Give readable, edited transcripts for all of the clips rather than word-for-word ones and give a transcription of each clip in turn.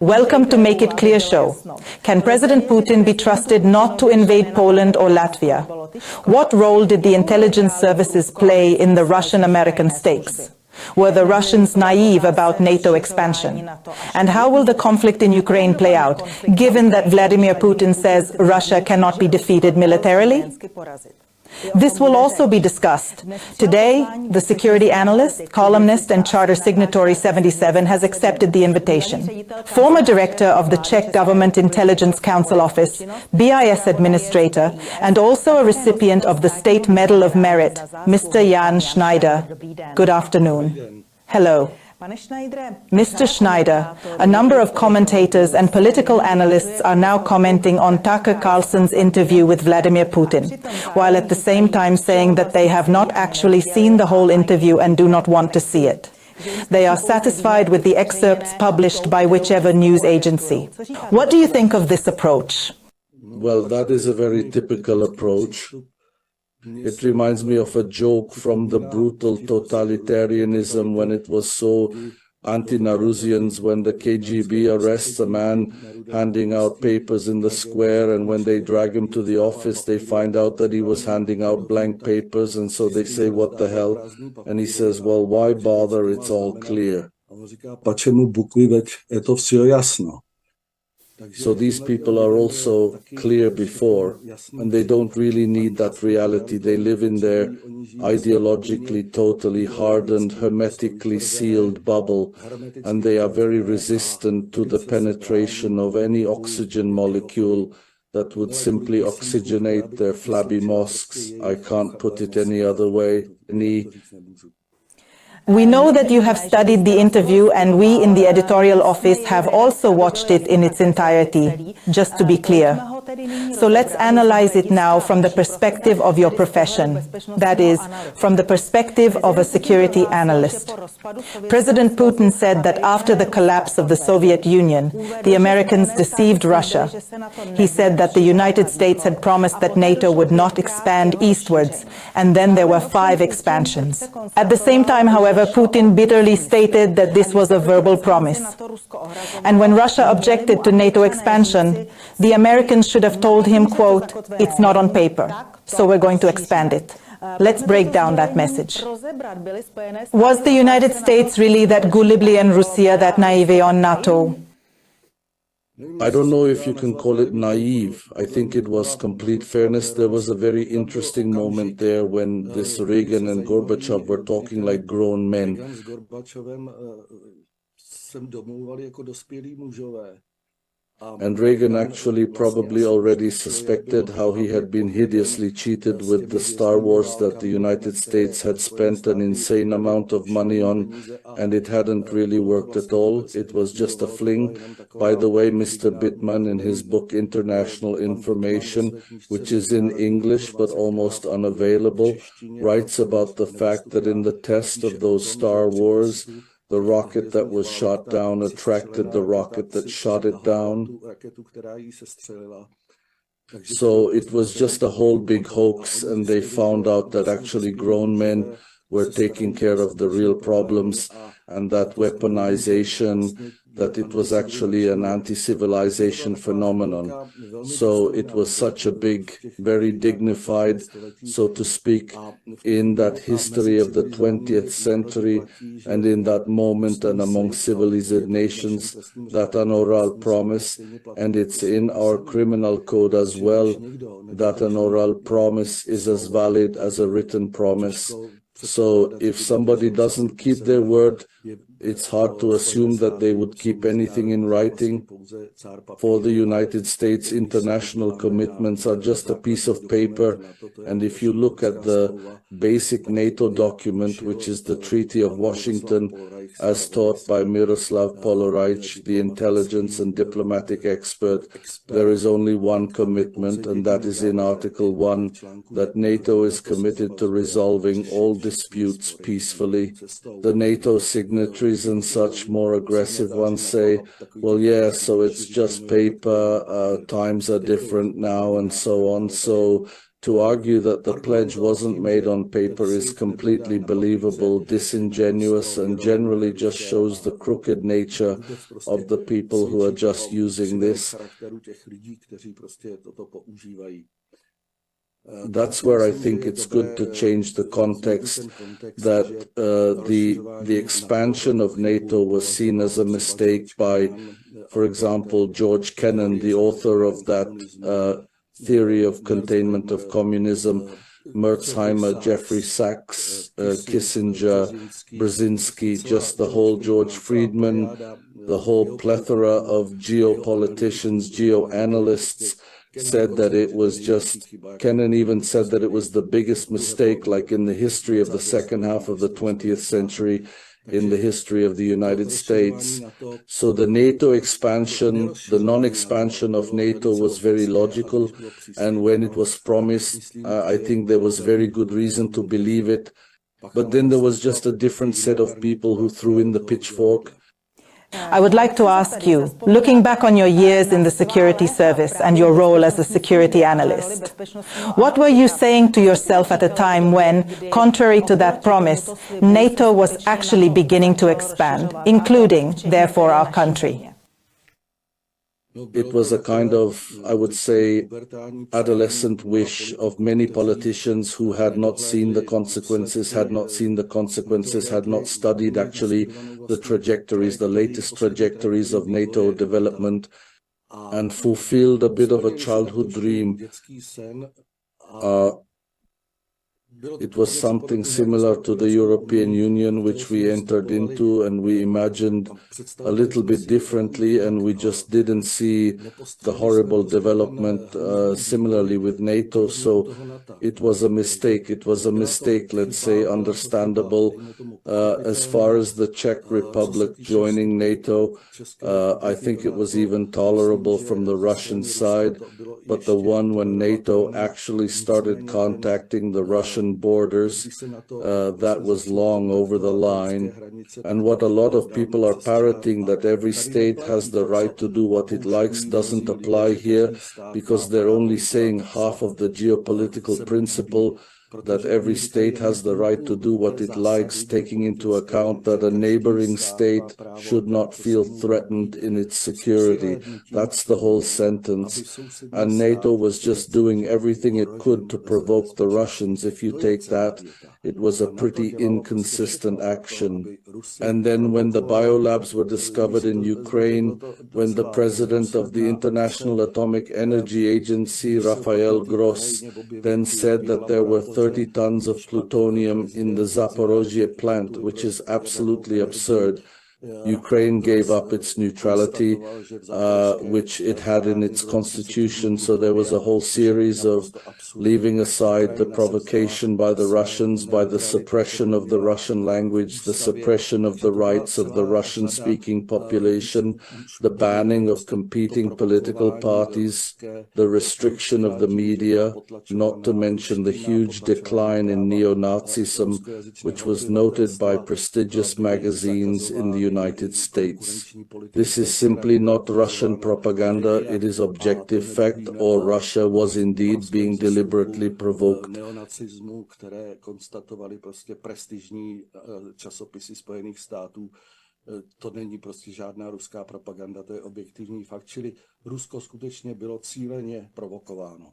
Welcome to Make It Clear show. Can President Putin be trusted not to invade Poland or Latvia? What role did the intelligence services play in the Russian-American stakes? Were the Russians naive about NATO expansion? And how will the conflict in Ukraine play out, given that Vladimir Putin says Russia cannot be defeated militarily? This will also be discussed. Today, the security analyst, columnist, and charter signatory 77 has accepted the invitation. Former director of the Czech Government Intelligence Council Office, BIS administrator, and also a recipient of the State Medal of Merit, Mr. Jan Schneider. Good afternoon. Hello. Mr. Schneider, a number of commentators and political analysts are now commenting on Tucker Carlson's interview with Vladimir Putin, while at the same time saying that they have not actually seen the whole interview and do not want to see it. They are satisfied with the excerpts published by whichever news agency. What do you think of this approach? Well, that is a very typical approach. It reminds me of a joke from the brutal totalitarianism when it was so anti-Narusians, when the KGB arrests a man handing out papers in the square, and when they drag him to the office, they find out that he was handing out blank papers, and so they say, "What the hell?" And he says, "Well, why bother? It's all clear." So these people are also clear before, and they don't really need that reality. They live in their ideologically totally hardened, hermetically sealed bubble, and they are very resistant to the penetration of any oxygen molecule that would simply oxygenate their flabby mosques. I can't put it any other way. We know that you have studied the interview, and we in the editorial office have also watched it in its entirety, just to be clear. So let's analyze it now from the perspective of your profession, that is, from the perspective of a security analyst. President Putin said that after the collapse of the Soviet Union, the Americans deceived Russia. He said that the United States had promised that NATO would not expand eastwards, and then there were 5 expansions. At the same time, however, Putin bitterly stated that this was a verbal promise. And when Russia objected to NATO expansion, the Americans should have told him, quote, "It's not on paper, so we're going to expand it." Let's break down that message. Was the United States really that gulibli and Russia that naive on NATO? I don't know if you can call it naive. I think it was complete fairness. There was a very interesting moment there when this Reagan and Gorbachev were talking like grown men. And Reagan actually probably already suspected how he had been hideously cheated with the Star Wars that the United States had spent an insane amount of money on, and it hadn't really worked at all. It was just a fling. By the way, Mr. Bittman, in his book International Information, which is in English but almost unavailable, writes about the fact that in the test of those Star Wars, the rocket that was shot down attracted the rocket that shot it down. So it was just a whole big hoax, and they found out that actually grown men were taking care of the real problems, and that weaponization, that it was actually an anti-civilization phenomenon. So it was such a big, very dignified, so to speak, in that history of the 20th century and in that moment and among civilized nations, that an oral promise, and it's in our criminal code as well, that an oral promise is as valid as a written promise. So if somebody doesn't keep their word, it's hard to assume that they would keep anything in writing. For the United States, international commitments are just a piece of paper. And if you look at the basic NATO document, which is the Treaty of Washington, as taught by Miroslav Poloreich, the intelligence and diplomatic expert, there is only one commitment, and that is in Article 1, that NATO is committed to resolving all disputes peacefully. The NATO signatories and such more aggressive ones say, well, yeah, so it's just paper, times are different now, and so on. So to argue that the pledge wasn't made on paper is completely believable, disingenuous, and generally just shows the crooked nature of the people who are just using this. That's where I think it's good to change the context that the expansion of NATO was seen as a mistake by, for example, George Kennan, the author of that theory of containment of communism, Merzheimer, Jeffrey Sachs, Kissinger, Brzezinski, just the whole George Friedman, the whole plethora of geopoliticians, geoanalysts, said that it was just, Kennan even said that it was the biggest mistake, like in the history of the second half of the 20th century, in the history of the United States. So the NATO expansion, the non-expansion of NATO was very logical, and when it was promised, I think there was very good reason to believe it. But then there was just a different set of people who threw in the pitchfork. I would like to ask you, looking back on your years in the security service and your role as a security analyst, what were you saying to yourself at a time when, contrary to that promise, NATO was actually beginning to expand, including, therefore, our country? It was a kind of, I would say, adolescent wish of many politicians who had not seen the consequences, had not studied actually the trajectories, the latest trajectories of NATO development, and fulfilled a bit of a childhood dream. It was something similar to the European Union, which we entered into, and we imagined a little bit differently, and we just didn't see the horrible development similarly with NATO. So it was a mistake. It was a mistake, let's say, understandable. As far as the Czech Republic joining NATO, I think it was even tolerable from the Russian side. But the one when NATO actually started contacting the Russian borders, that was long over the line. And what a lot of people are parroting, that every state has the right to do what it likes, doesn't apply here, because they're only saying half of the geopolitical principle, that every state has the right to do what it likes, taking into account that a neighboring state should not feel threatened in its security. That's the whole sentence. And NATO was just doing everything it could to provoke the Russians. If you take that, it was a pretty inconsistent action. And then when the biolabs were discovered in Ukraine, when the president of the International Atomic Energy Agency, Rafael Gross, then said that there were 30 tons of plutonium in the Zaporozhye plant, which is absolutely absurd. Ukraine gave up its neutrality, which it had in its constitution, so there was a whole series of leaving aside the provocation by the Russians, by the suppression of the Russian language, the suppression of the rights of the Russian-speaking population, the banning of competing political parties, the restriction of the media, not to mention the huge decline in neo-Nazism, which was noted by prestigious magazines in the United States. This is simply not Russian propaganda, it is objective fact, or Russia was indeed being deliberately provoked. Neonacismu, které konstatovali prostě prestižní časopisy Spojených států, to není prostě žádná ruská propaganda, to je objektivní fakt, čili Rusko skutečně bylo cíleně provokováno.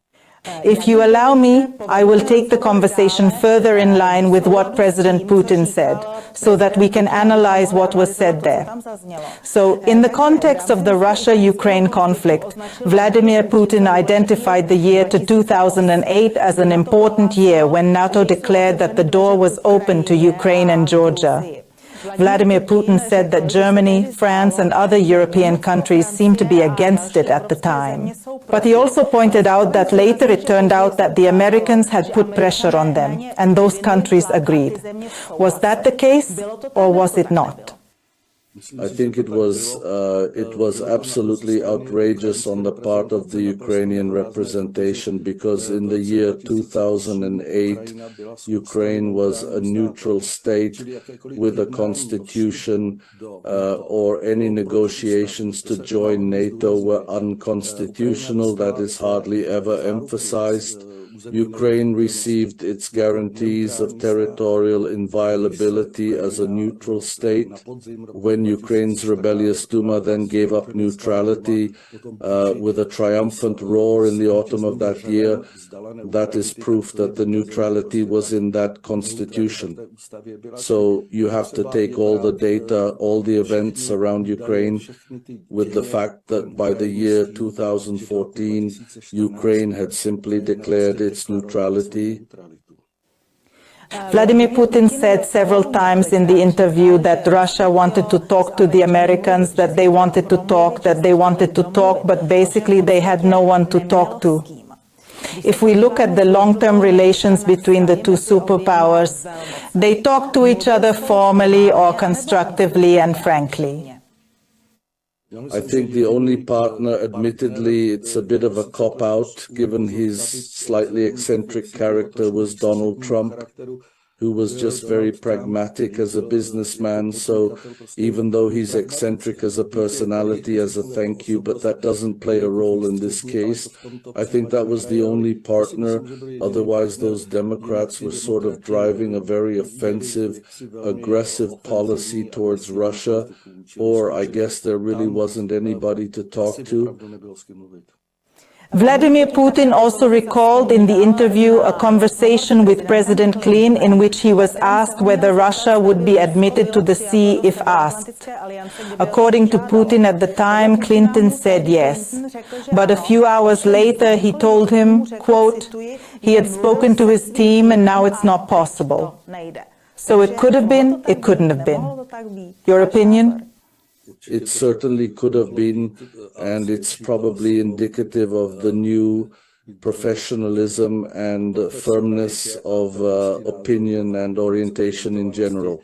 If you allow me, I will take the conversation further in line with what President Putin said, so that we can analyze what was said there. So, in the context of the Russia-Ukraine conflict, Vladimir Putin identified the year to 2008 as an important year when NATO declared that the door was open to Ukraine and Georgia. Vladimir Putin said that Germany, France, and other European countries seemed to be against it at the time. But he also pointed out that later it turned out that the Americans had put pressure on them, and those countries agreed. Was that the case, or was it not? I think it was absolutely outrageous on the part of the Ukrainian representation, because in the year 2008, Ukraine was a neutral state with a constitution, or any negotiations to join NATO were unconstitutional. That is hardly ever emphasized. Ukraine received its guarantees of territorial inviolability as a neutral state. When Ukraine's rebellious Duma then gave up neutrality with a triumphant roar in the autumn of that year, that is proof that the neutrality was in that constitution. So you have to take all the data, all the events around Ukraine with the fact that by the year 2014, Ukraine had simply declared its neutrality. Vladimir Putin said several times in the interview that Russia wanted to talk to the Americans, that they wanted to talk, but basically they had no one to talk to. If we look at the long-term relations between the two superpowers, they talk to each other formally or constructively and frankly. I think the only partner, admittedly, it's a bit of a cop-out, given his slightly eccentric character, was Donald Trump, who was just very pragmatic as a businessman. So even though he's eccentric as a personality, as a thank you, but that doesn't play a role in this case. I think that was the only partner. Otherwise, those Democrats were sort of driving a very offensive, aggressive policy towards Russia, or I guess there really wasn't anybody to talk to. Vladimir Putin also recalled in the interview a conversation with President Clinton in which he was asked whether Russia would be admitted to the sea if asked. According to Putin at the time, Clinton said yes. But a few hours later he told him, quote, he had spoken to his team and now it's not possible. So it could have been, it couldn't have been. Your opinion? It certainly could have been, and it's probably indicative of the new professionalism and firmness of opinion and orientation in general.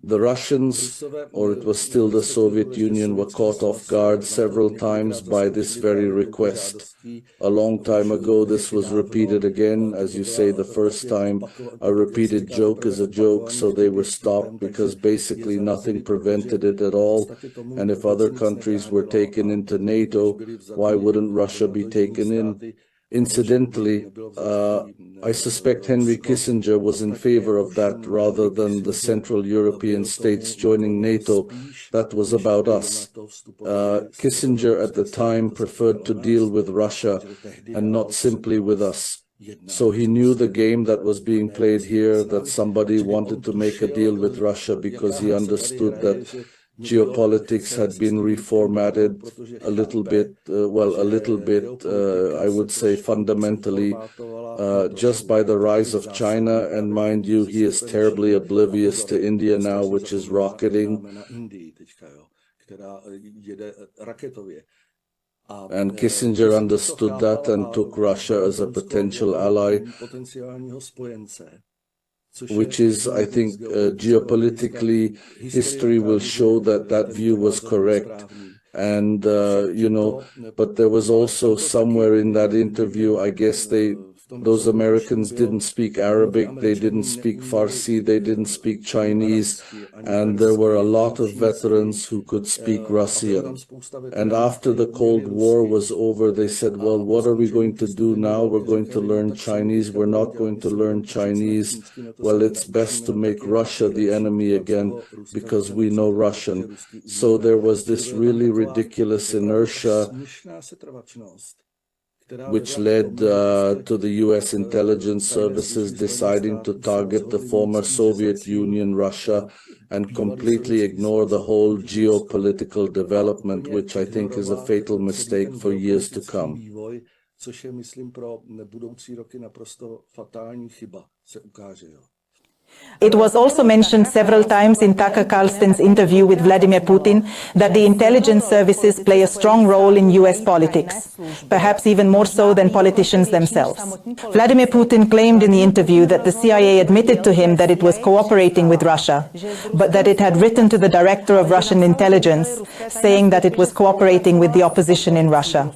The Russians, or it was still the Soviet Union, were caught off guard several times by this very request. A long time ago, this was repeated again. As you say, the first time, a repeated joke is a joke, so they were stopped because basically nothing prevented it at all. And if other countries were taken into NATO, why wouldn't Russia be taken in? Incidentally, I suspect Henry Kissinger was in favor of that rather than the Central European states joining NATO. That was about us. Kissinger at the time preferred to deal with Russia and not simply with us. So he knew the game that was being played here, that somebody wanted to make a deal with Russia because he understood that geopolitics had been reformatted a little bit, I would say fundamentally, just by the rise of China. And mind you, he is terribly oblivious to India now, which is rocketing. And Kissinger understood that and took Russia as a potential ally, which is, I think, geopolitically, history will show that that view was correct. And, but there was also somewhere in that interview, I guess those Americans didn't speak Arabic, they didn't speak Farsi, they didn't speak Chinese, and there were a lot of veterans who could speak Russian. And after the Cold War was over, they said, well, what are we going to do now? We're going to learn Chinese. We're not going to learn Chinese. Well, it's best to make Russia the enemy again because we know Russian. So there was this really ridiculous inertia which led to the U.S. intelligence services deciding to target the former Soviet Union, Russia, and completely ignore the whole geopolitical development, which I think is a fatal mistake for years to come. It was also mentioned several times in Tucker Carlson's interview with Vladimir Putin that the intelligence services play a strong role in US politics, perhaps even more so than politicians themselves. Vladimir Putin claimed in the interview that the CIA admitted to him that it was cooperating with Russia, but that it had written to the director of Russian intelligence saying that it was cooperating with the opposition in Russia,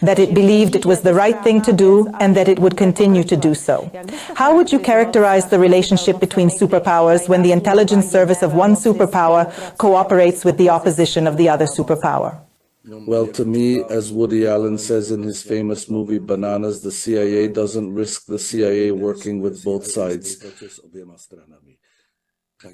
that it believed it was the right thing to do and that it would continue to do so. How would you characterize the relationship between superpowers when the intelligence service of one superpower cooperates with the opposition of the other superpower? Well, to me, as Woody Allen says in his famous movie Bananas, the CIA doesn't risk the CIA working with both sides.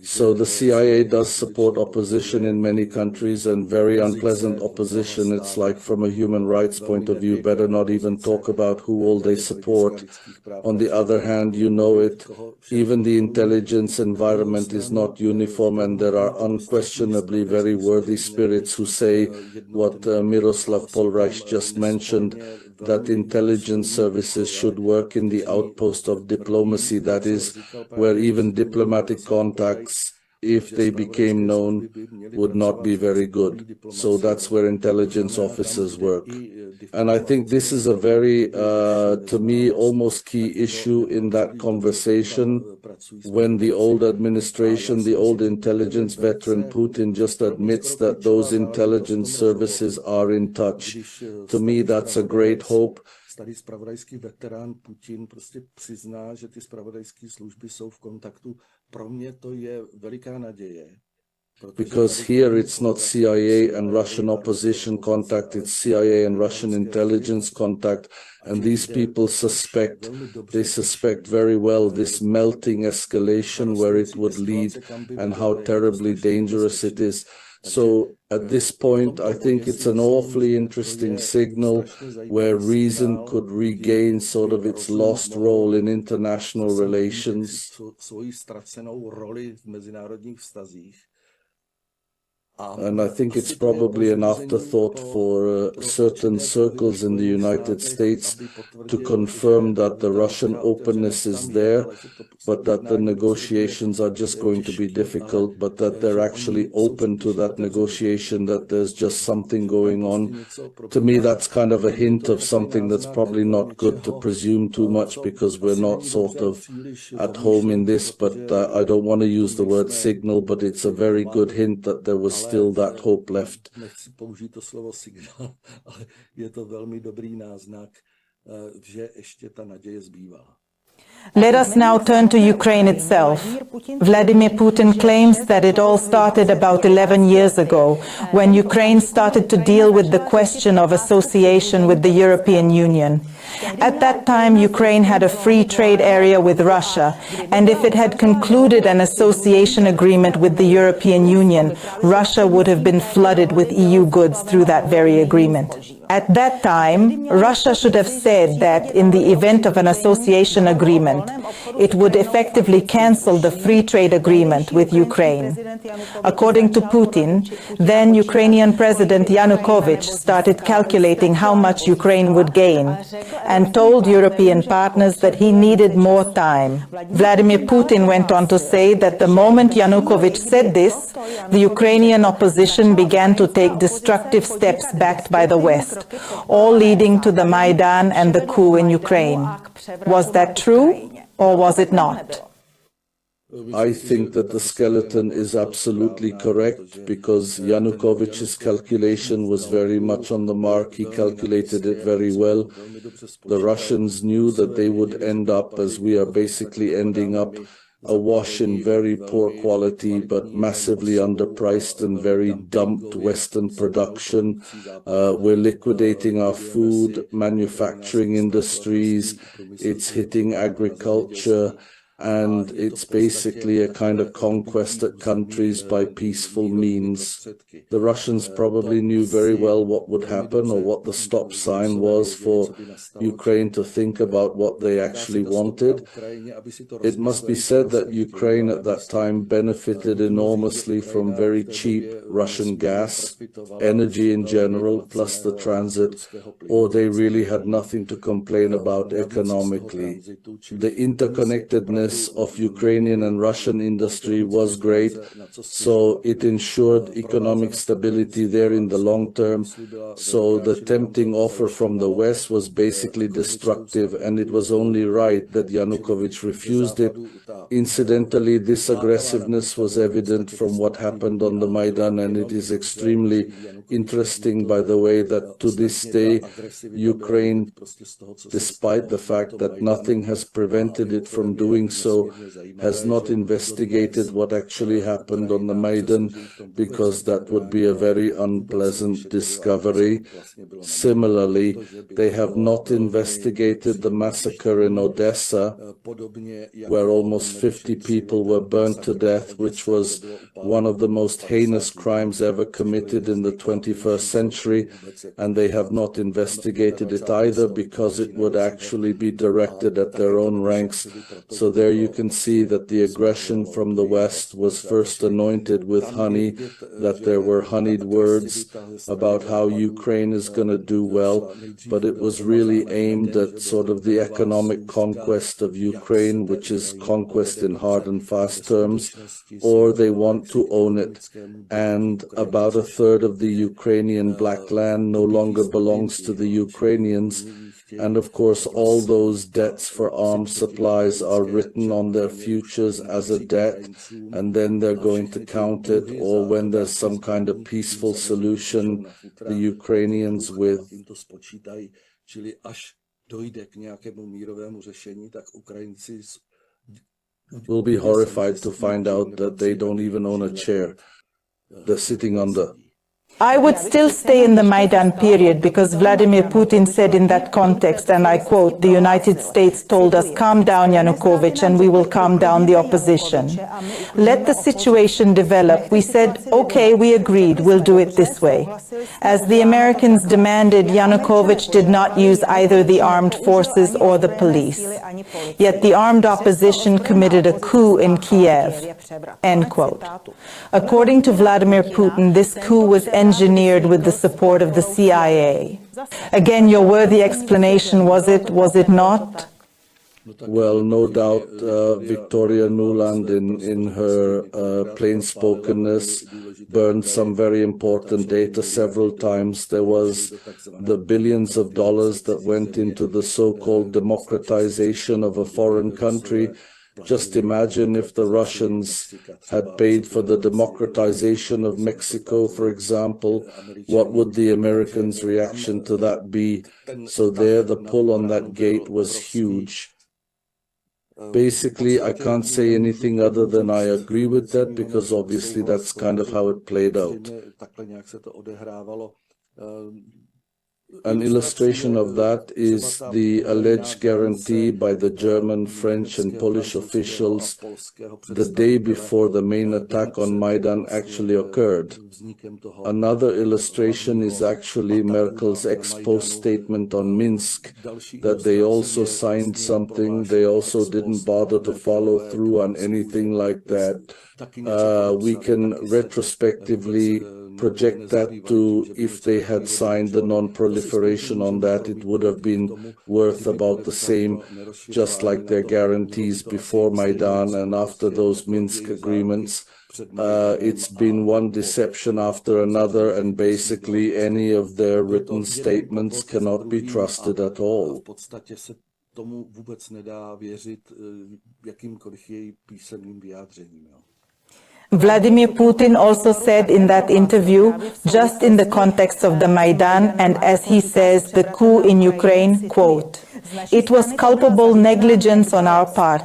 So the CIA does support opposition in many countries, and very unpleasant opposition. It's like, from a human rights point of view, better not even talk about who all they support. On the other hand, you know it, even the intelligence environment is not uniform, and there are unquestionably very worthy spirits who say what Miroslav Polreich just mentioned, that intelligence services should work in the outpost of diplomacy, that is, where even diplomatic contacts, if they became known, would not be very good. So that's where intelligence officers work. And I think this is a very, to me, almost key issue in that conversation, when the old administration, the old intelligence veteran Putin just admits that those intelligence services are in touch. To me, that's a great hope. Starý zpravodajský veterán Putin prostě přizná, že ty zpravodajské služby jsou v kontaktu. Pro mě to je veliká naděje. Because here it's not CIA and Russian opposition contact, it's CIA and Russian intelligence contact. And these people suspect, they suspect very well this melting escalation, where it would lead, and how terribly dangerous it is. So at this point, I think it's an awfully interesting signal where reason could regain sort of its lost role in international relations. And I think it's probably an afterthought for certain circles in the United States to confirm that the Russian openness is there, but that the negotiations are just going to be difficult, but that they're actually open to that negotiation, that there's just something going on. To me, that's kind of a hint of something that's probably not good to presume too much, because we're not sort of at home in this, but I don't want to use the word signal, but it's a very good hint that there was still that hope left. Nechci použít to slovo signál, ale je to velmi dobrý náznak, že ještě ta naděje zbývá. Let us now turn to Ukraine itself. Vladimir Putin claims that it all started about 11 years ago, when Ukraine started to deal with the question of association with the European Union. At that time, Ukraine had a free trade area with Russia, and if it had concluded an association agreement with the European Union, Russia would have been flooded with EU goods through that very agreement. At that time, Russia should have said that in the event of an association agreement, it would effectively cancel the free trade agreement with Ukraine. According to Putin, then Ukrainian President Yanukovych started calculating how much Ukraine would gain and told European partners that he needed more time. Vladimir Putin went on to say that the moment Yanukovych said this, the Ukrainian opposition began to take destructive steps backed by the West, all leading to the Maidan and the coup in Ukraine. Was that true, or was it not? I think that the skeleton is absolutely correct, because Yanukovych's calculation was very much on the mark. He calculated it very well. The Russians knew that they would end up, as we are basically ending up, awash in very poor quality but massively underpriced and very dumped Western production. We're liquidating our food, manufacturing industries, it's hitting agriculture, and it's basically a kind of conquest at countries by peaceful means. The Russians probably knew very well what would happen, or what the stop sign was for Ukraine to think about what they actually wanted. It must be said that Ukraine at that time benefited enormously from very cheap Russian gas, energy in general, plus the transit, or they really had nothing to complain about economically. The interconnectedness of Ukrainian and Russian industry was great, so it ensured economic stability there in the long term. So the tempting offer from the West was basically destructive, and it was only right that Yanukovych refused it. Incidentally, this aggressiveness was evident from what happened on the Maidan, and it is extremely interesting, by the way, that to this day, Ukraine, despite the fact that nothing has prevented it from doing so, has not investigated what actually happened on the Maidan, because that would be a very unpleasant discovery. Similarly, they have not investigated the massacre in Odessa, where almost 50 people were burnt to death, which was one of the most heinous crimes ever committed in the 21st century, and they have not investigated it either because it would actually be directed at their own ranks. So there you can see that the aggression from the West was first anointed with honey, that there were honeyed words about how Ukraine is going to do well, but it was really aimed at sort of the economic conquest of Ukraine, which is conquest in hard and fast terms, or they want to own it. And about a third of the Ukrainian black land no longer belongs to the Ukrainians. And of course, all those debts for arms supplies are written on their futures as a debt, and then they're going to count it, or when there's some kind of peaceful solution, the Ukrainians with. Will be horrified to find out that they don't even own a chair. They're sitting on the. I would still stay in the Maidan period because Vladimir Putin said in that context, and I quote, "The United States told us, calm down Yanukovych, and we will calm down the opposition. Let the situation develop. We said, okay, we agreed, we'll do it this way." As the Americans demanded, Yanukovych did not use either the armed forces or the police. Yet the armed opposition committed a coup in Kiev. End quote. According to Vladimir Putin, this coup was engineered with the support of the CIA. Again, your worthy explanation, was it not? Well, no doubt, Victoria Nuland, in her plain-spokenness, burned some very important data several times. There was the billions of dollars that went into the so-called democratization of a foreign country. Just imagine if the Russians had paid for the democratization of Mexico, for example, what would the Americans' reaction to that be? So there, the pull on that gate was huge. Basically, I can't say anything other than I agree with that, because obviously that's kind of how it played out. An illustration of that is the alleged guarantee by the German, French, and Polish officials the day before the main attack on Maidan actually occurred. Another illustration is actually Merkel's ex-post statement on Minsk, that they also signed something, they also didn't bother to follow through on anything like that. We can retrospectively project that to, if they had signed the non-proliferation on that, it would have been worth about the same, just like their guarantees before Maidan and after those Minsk agreements. It's been one deception after another, and basically any of their written statements cannot be trusted at all. Vladimir Putin also said in that interview, just in the context of the Maidan, and as he says, the coup in Ukraine, quote, "It was culpable negligence on our part.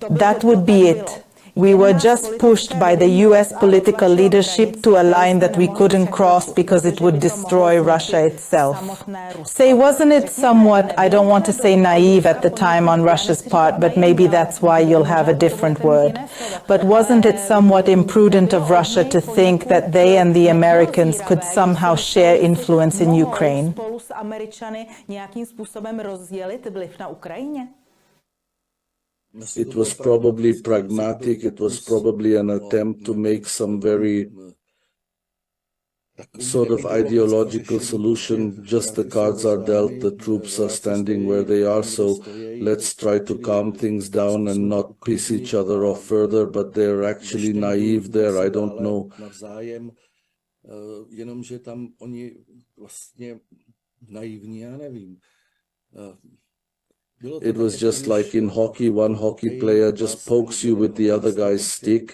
That would be it. We were just pushed by the US political leadership to a line that we couldn't cross because it would destroy Russia itself." Say, wasn't it somewhat, I don't want to say naive at the time on Russia's part, but maybe that's why you'll have a different word. But wasn't it somewhat imprudent of Russia to think that they and the Americans could somehow share influence in Ukraine? It was probably pragmatic, it was probably an attempt to make some very sort of ideological solution. Just the cards are dealt, the troops are standing where they are, so let's try to calm things down and not piss each other off further, but they're actually naive there, I don't know. It was just like in hockey, one hockey player just pokes you with the other guy's stick,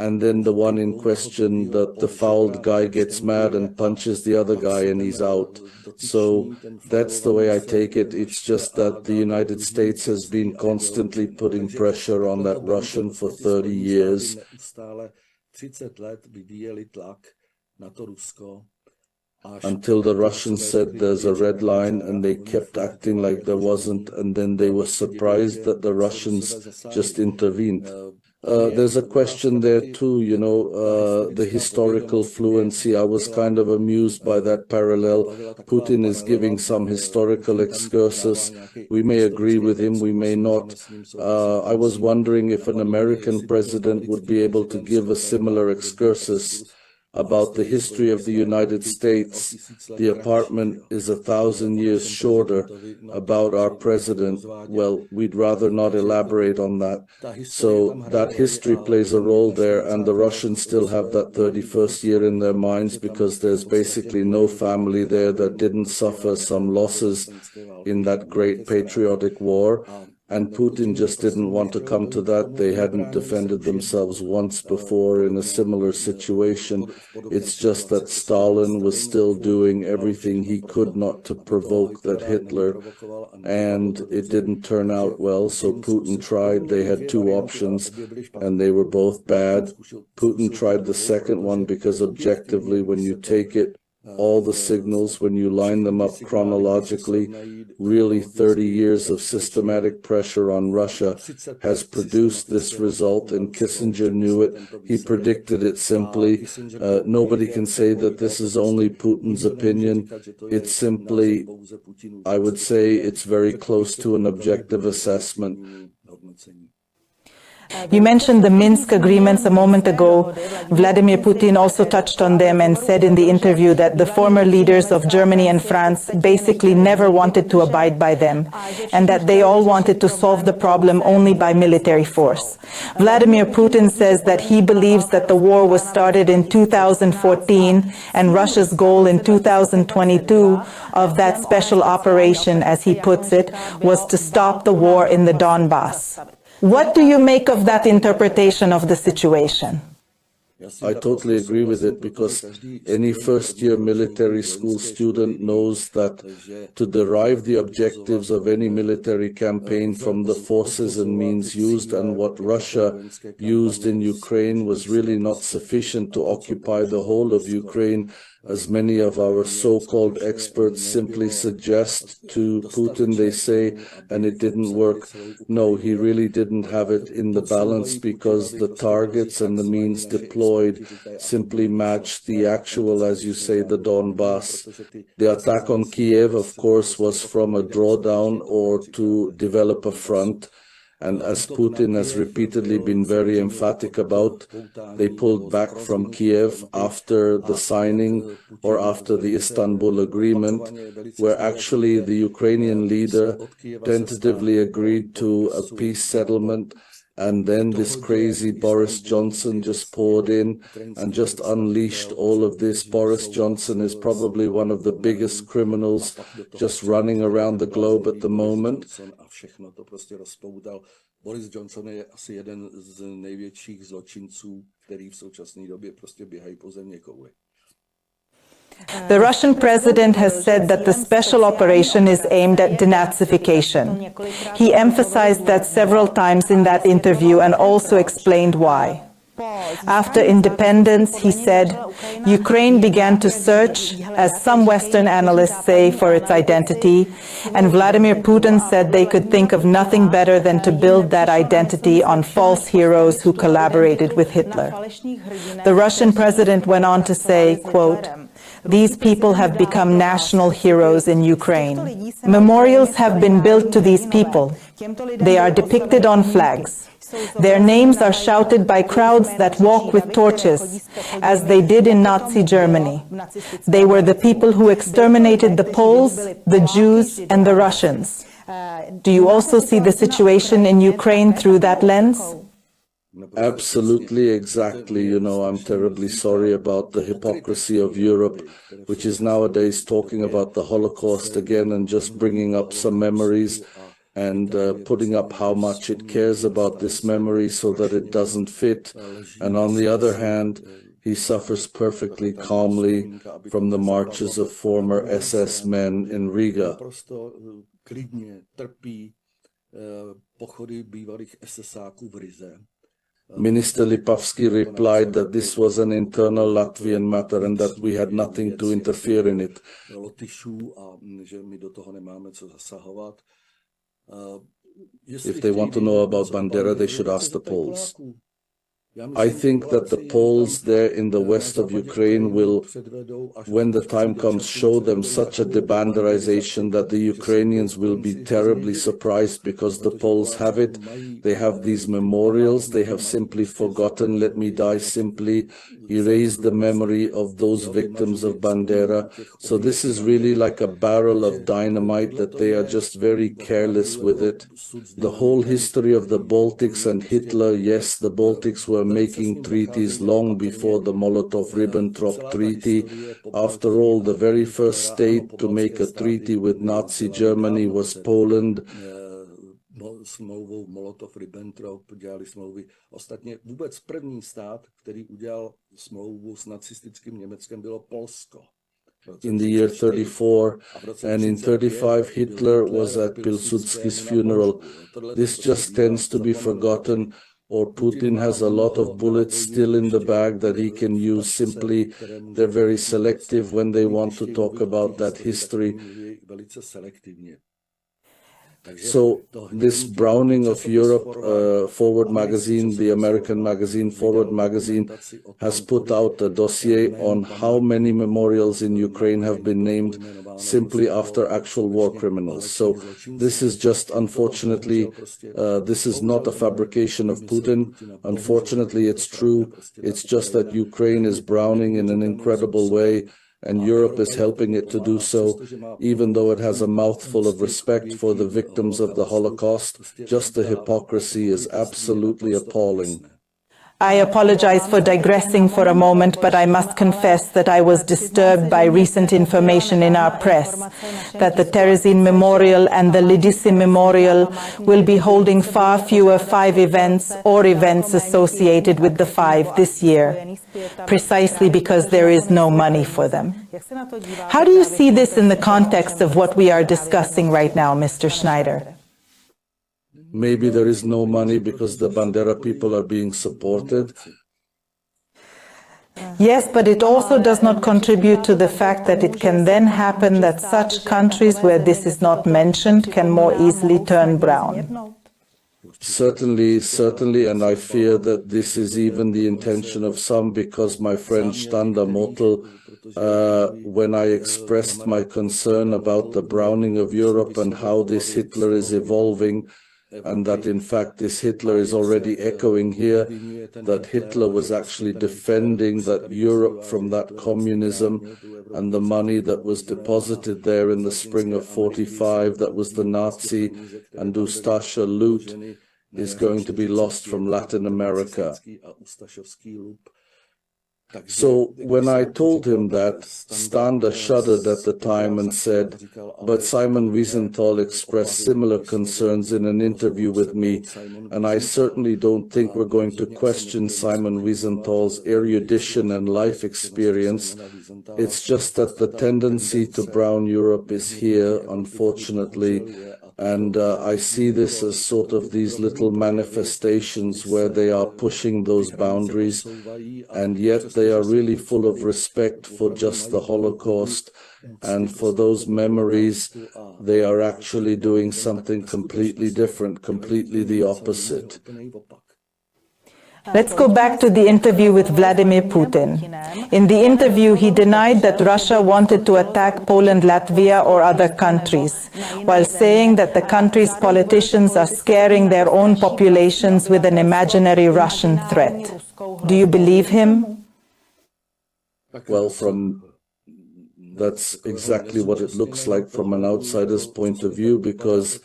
and then the one in question, that the fouled guy gets mad and punches the other guy and he's out. So that's the way I take it. It's just that the United States has been constantly putting pressure on that Russian for 30 years. Until the Russians said there's a red line, and they kept acting like there wasn't, and then they were surprised that the Russians just intervened. There's a question there too, the historical fluency. I was kind of amused by that parallel. Putin is giving some historical excursus. We may agree with him, we may not. I was wondering if an American president would be able to give a similar excursus about the history of the United States. The apartment is 1,000 years shorter. About our president, well, we'd rather not elaborate on that. So that history plays a role there, and the Russians still have that 31st year in their minds, because there's basically no family there that didn't suffer some losses in that great patriotic war. And Putin just didn't want to come to that. They hadn't defended themselves once before in a similar situation. It's just that Stalin was still doing everything he could not to provoke that Hitler, and it didn't turn out well. So Putin tried. They had two options, and they were both bad. Putin tried the second one because objectively, when you take it, all the signals, when you line them up chronologically, really 30 years of systematic pressure on Russia has produced this result, and Kissinger knew it. He predicted it simply. Nobody can say that this is only Putin's opinion. It's simply, I would say, it's very close to an objective assessment. You mentioned the Minsk agreements a moment ago. Vladimir Putin also touched on them and said in the interview that the former leaders of Germany and France basically never wanted to abide by them, and that they all wanted to solve the problem only by military force. Vladimir Putin says that he believes that the war was started in 2014, and Russia's goal in 2022 of that special operation, as he puts it, was to stop the war in the Donbass. What do you make of that interpretation of the situation? I totally agree with it, because any first-year military school student knows that to derive the objectives of any military campaign from the forces and means used, and what Russia used in Ukraine was really not sufficient to occupy the whole of Ukraine, as many of our so-called experts simply suggest to Putin. They say, and it didn't work. No, he really didn't have it in the balance, because the targets and the means deployed simply matched the actual, as you say, the Donbass. The attack on Kiev, of course, was from a drawdown or to develop a front. And as Putin has repeatedly been very emphatic about, they pulled back from Kiev after the signing or after the Istanbul agreement, where actually the Ukrainian leader tentatively agreed to a peace settlement. And then this crazy Boris Johnson just poured in and just unleashed all of this. Boris Johnson is probably one of the biggest criminals just running around the globe at the moment. Boris Johnson je asi jeden z největších zločinců, který v současné době prostě běhají po země kouli. The Russian president has said that the special operation is aimed at denazification. He emphasized that several times in that interview and also explained why. After independence, he said, Ukraine began to search, as some Western analysts say, for its identity, and Vladimir Putin said they could think of nothing better than to build that identity on false heroes who collaborated with Hitler. The Russian president went on to say, quote, "These people have become national heroes in Ukraine. Memorials have been built to these people. They are depicted on flags. Their names are shouted by crowds that walk with torches, as they did in Nazi Germany. They were the people who exterminated the Poles, the Jews, and the Russians." Do you also see the situation in Ukraine through that lens? Absolutely, exactly. I'm terribly sorry about the hypocrisy of Europe, which is nowadays talking about the Holocaust again and just bringing up some memories. and putting up how much it cares about this memory so that it doesn't fit. And on the other hand, he suffers perfectly calmly from the marches of former SS men in Riga. Minister Lipavsky replied that this was an internal Latvian matter and that we had nothing to interfere in it. If they want to know about Bandera, they should ask the Poles. I think that the Poles there in the west of Ukraine will, when the time comes, show them such a debanderization that the Ukrainians will be terribly surprised because the Poles have it. They have these memorials. They have simply forgotten, let me die simply, erased the memory of those victims of Bandera. So this is really like a barrel of dynamite that they are just very careless with it. The whole history of the Baltics and Hitler, yes, the Baltics were making treaties long before the Molotov-Ribbentrop Treaty. After all, the very first state to make a treaty with Nazi Germany was Poland. Smlouvou Molotov-Ribbentrop dělali smlouvy. Ostatně vůbec první stát, který udělal smlouvu s nacistickým Německem, bylo Polsko. In the year 34, and in 35 Hitler was at Pilsudski's funeral. This just tends to be forgotten, or Putin has a lot of bullets still in the bag that he can use. Simply, they're very selective when they want to talk about that history. So this Browning of Europe Forward magazine, the American magazine Forward magazine, has put out a dossier on how many memorials in Ukraine have been named simply after actual war criminals. So this is just, unfortunately, this is not a fabrication of Putin. Unfortunately, it's true. It's just that Ukraine is Browning in an incredible way, and Europe is helping it to do so, even though it has a mouthful of respect for the victims of the Holocaust. Just the hypocrisy is absolutely appalling. I apologize for digressing for a moment, but I must confess that I was disturbed by recent information in our press that the Terezin Memorial and the Lidisi Memorial will be holding far fewer 5 events or events associated with the 5 this year, precisely because there is no money for them. How do you see this in the context of what we are discussing right now, Mr. Schneider? Maybe there is no money because the Bandera people are being supported. Yes, but it also does not contribute to the fact that it can then happen that such countries where this is not mentioned can more easily turn brown. Certainly, and I fear that this is even the intention of some, because my friend Standa Motel, when I expressed my concern about the browning of Europe and how this Hitler is evolving, and that in fact this Hitler is already echoing here, that Hitler was actually defending that Europe from that communism, and the money that was deposited there in the spring of 45, that was the Nazi and Ustasha loot, is going to be lost from Latin America. So when I told him that, Standa shuddered at the time and said, but Simon Wiesenthal expressed similar concerns in an interview with me, and I certainly don't think we're going to question Simon Wiesenthal's erudition and life experience. It's just that the tendency to brown Europe is here, unfortunately, and I see this as sort of these little manifestations where they are pushing those boundaries, and yet they are really full of respect for just the Holocaust, and for those memories, they are actually doing something completely different, completely the opposite. Let's go back to the interview with Vladimir Putin. In the interview, he denied that Russia wanted to attack Poland, Latvia, or other countries, while saying that the country's politicians are scaring their own populations with an imaginary Russian threat. Do you believe him? Well, from That's exactly what it looks like from an outsider's point of view, because,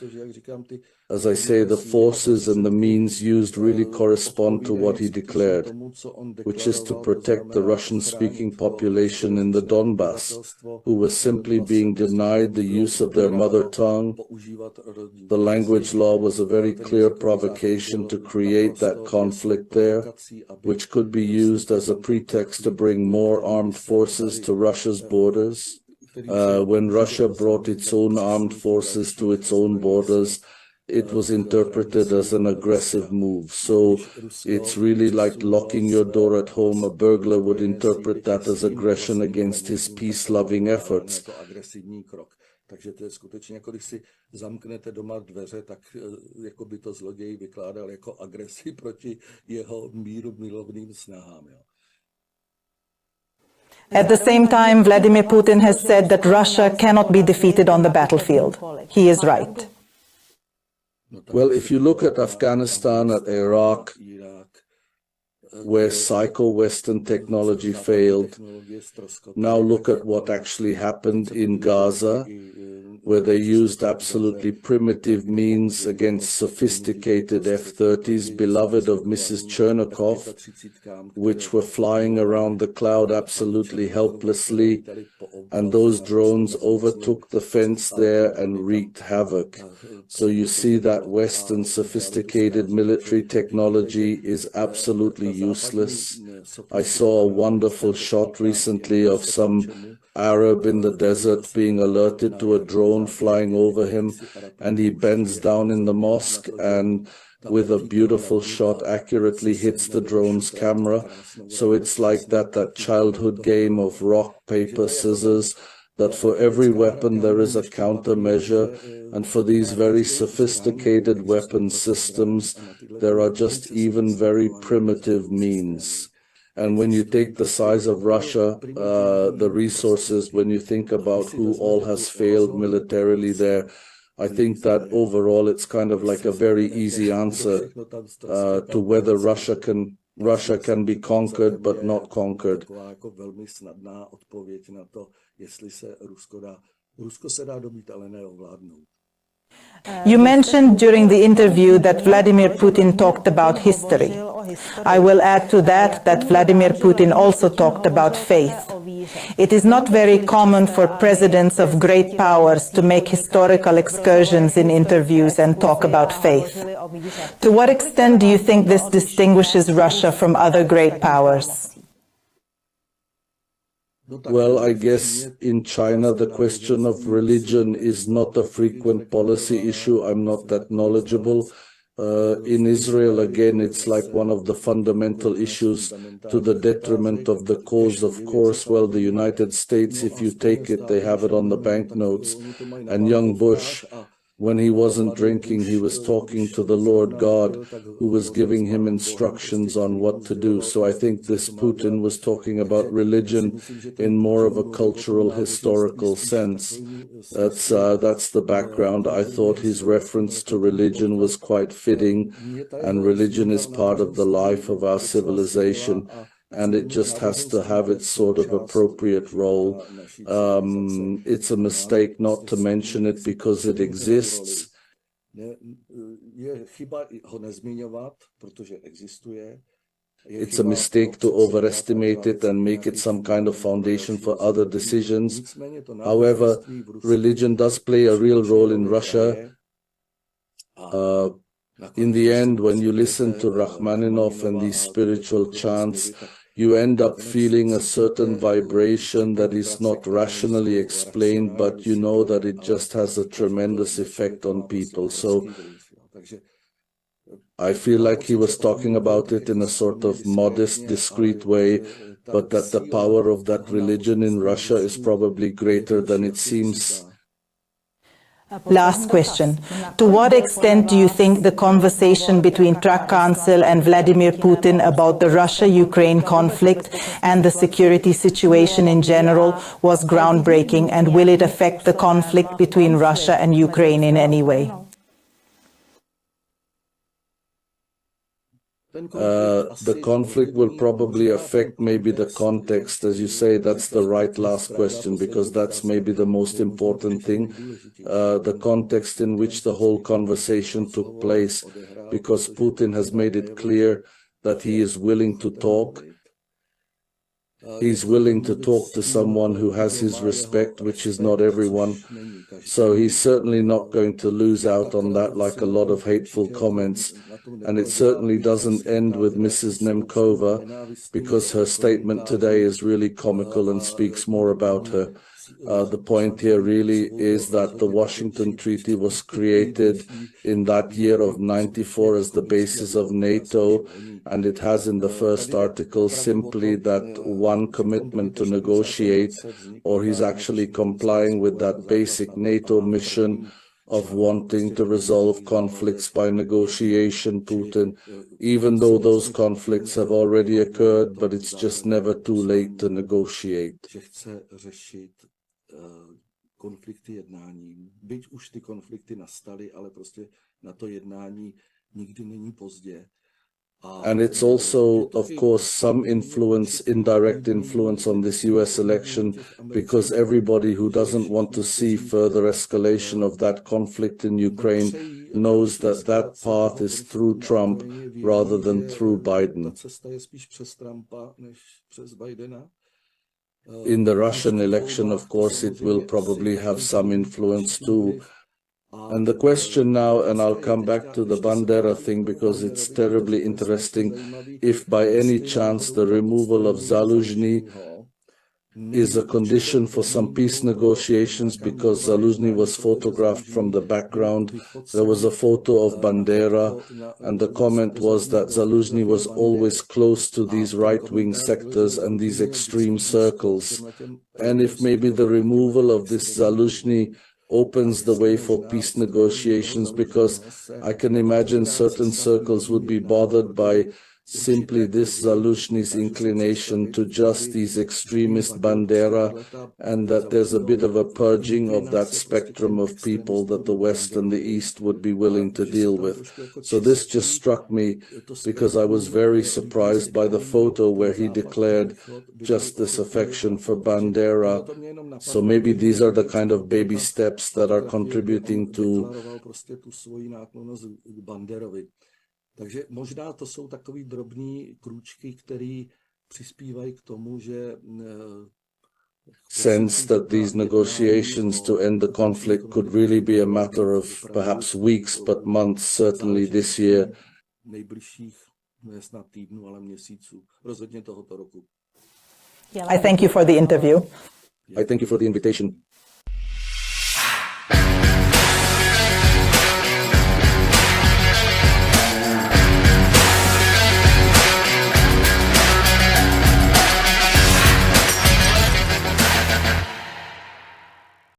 as I say, the forces and the means used really correspond to what he declared, which is to protect the Russian-speaking population in the Donbass, who were simply being denied the use of their mother tongue. The language law was a very clear provocation to create that conflict there, which could be used as a pretext to bring more armed forces to Russia's borders. When Russia brought its own armed forces to its own borders, it was interpreted as an aggressive move. So it's really like locking your door at home. A burglar would interpret that as aggression against his peace-loving efforts. Takže to je skutečně, jako když si zamknete doma dveře, tak jako by to zloděj vykládal jako agresi proti jeho míru milovným snahám. Jo. At the same time, Vladimir Putin has said that Russia cannot be defeated on the battlefield. He is right. Well, if you look at Afghanistan, at Iraq, where psycho-Western technology failed, now look at what actually happened in Gaza, where they used absolutely primitive means against sophisticated F-30s, beloved of Mrs. Chernikov, which were flying around the cloud absolutely helplessly, and those drones overtook the fence there and wreaked havoc. So you see that Western sophisticated military technology is absolutely useless. I saw a wonderful shot recently of some Arab in the desert being alerted to a drone flying over him, and he bends down in the mosque and with a beautiful shot accurately hits the drone's camera. So it's like that childhood game of rock, paper, scissors, that for every weapon there is a countermeasure, and for these very sophisticated weapon systems there are just even very primitive means. And when you take the size of Russia, the resources, when you think about who all has failed militarily there, I think that overall it's kind of like a very easy answer to whether Russia can be conquered but not conquered. You mentioned during the interview that Vladimir Putin talked about history. I will add to that Vladimir Putin also talked about faith. It is not very common for presidents of great powers to make historical excursions in interviews and talk about faith. To what extent do you think this distinguishes Russia from other great powers? Well, I guess in China the question of religion is not a frequent policy issue. I'm not that knowledgeable. In Israel, again, it's like one of the fundamental issues to the detriment of the cause, of course. Well, the United States, if you take it, they have it on the banknotes. And young Bush, when he wasn't drinking, he was talking to the Lord God, who was giving him instructions on what to do. So I think this Putin was talking about religion in more of a cultural, historical sense. That's the background. I thought his reference to religion was quite fitting, and religion is part of the life of our civilization, and it just has to have its sort of appropriate role. It's a mistake not to mention it because it exists. It's a mistake to overestimate it and make it some kind of foundation for other decisions. However, religion does play a real role in Russia. In the end, when you listen to Rachmaninoff and these spiritual chants, you end up feeling a certain vibration that is not rationally explained, but you know that it just has a tremendous effect on people. So I feel like he was talking about it in a sort of modest, discreet way, but that the power of that religion in Russia is probably greater than it seems. Last question. To what extent do you think the conversation between Czech Council and Vladimir Putin about the Russia-Ukraine conflict and the security situation in general was groundbreaking, and will it affect the conflict between Russia and Ukraine in any way? The conflict will probably affect maybe the context, as you say. That's the right last question, because that's maybe the most important thing, the context in which the whole conversation took place, because Putin has made it clear that he is willing to talk. He's willing to talk to someone who has his respect, which is not everyone. So he's certainly not going to lose out on that, like a lot of hateful comments. And it certainly doesn't end with Mrs. Nemkova, because her statement today is really comical and speaks more about her. The point here really is that the Washington Treaty was created in that year of '94 as the basis of NATO, and it has in the first article simply that one commitment to negotiate, or he's actually complying with that basic NATO mission of wanting to resolve conflicts by negotiation, Putin, even though those conflicts have already occurred, but it's just never too late to negotiate. Konflikty jednáním. Byť už ty konflikty nastaly, ale prostě na to jednání nikdy není pozdě. And it's also, of course, some influence, indirect influence on this US election, because everybody who doesn't want to see further escalation of that conflict in Ukraine knows that that path is through Trump rather than through Biden. In the Russian election, of course, it will probably have some influence too. And the question now, and I'll come back to the Bandera thing because it's terribly interesting, if by any chance the removal of Zaluzhny is a condition for some peace negotiations, because Zaluzhny was photographed from the background. There was a photo of Bandera, and the comment was that Zaluzhny was always close to these right-wing sectors and these extreme circles. And if maybe the removal of this Zaluzhny opens the way for peace negotiations, because I can imagine certain circles would be bothered by simply this Zaluzhny's inclination to just these extremist Bandera, and that there's a bit of a purging of that spectrum of people that the West and the East would be willing to deal with. So this just struck me because I was very surprised by the photo where he declared just this affection for Bandera. So maybe these are the kind of baby steps that are contributing to Takže možná to jsou takový drobní krůčky, které přispívají k tomu, že sense that these negotiations to end the conflict could really be a matter of perhaps weeks, but months, certainly this year. Nejbližších, ne snad týdnů, ale měsíců, rozhodně tohoto roku. I thank you for the interview. I thank you for the invitation.